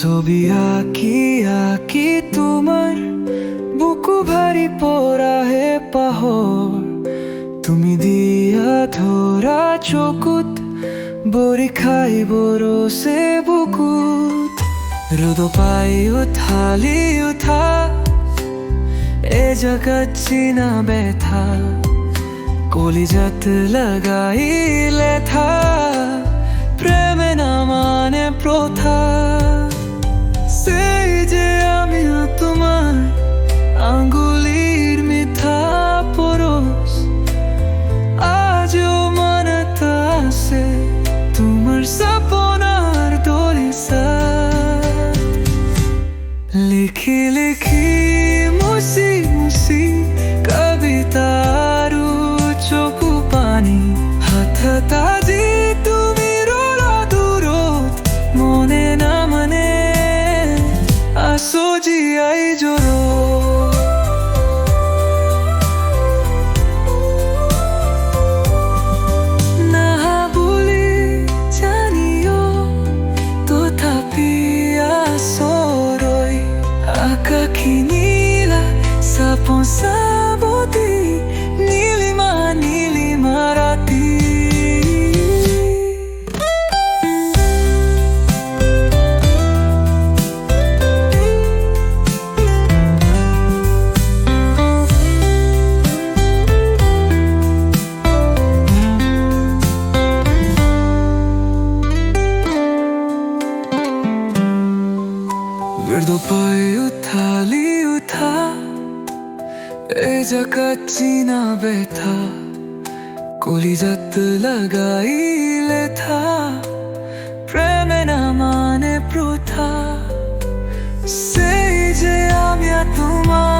ছবি আঁকি আঁকি তোমার বুকু ভারি পরা হে পাহর তুমি দিয়া ধরা চকুত বৰি খাই বৰছে বুকুত ৰ'দ পাই উঠালি উঠা এ জগত চিনা ব্যথা কলিজাত লাগাইলে থা প্রেমে না মানে প্রথা সেই যে আমি তোমার আঙ্গুলির মিঠা পরশ আজও মনত আছে তোমার সপনার দলিসা লিখি লিখি মুছি মুছি কবিতার চকু পানি হাত আজি তুমি রলা দূৰত মনে না মানে আসো জিয়াই জোর Kinila sa ponsaboti nilima rati Verdo pai uthali utha e jaghat china betha kolijat lagaile tha preme na mane protha sei je ami তোমার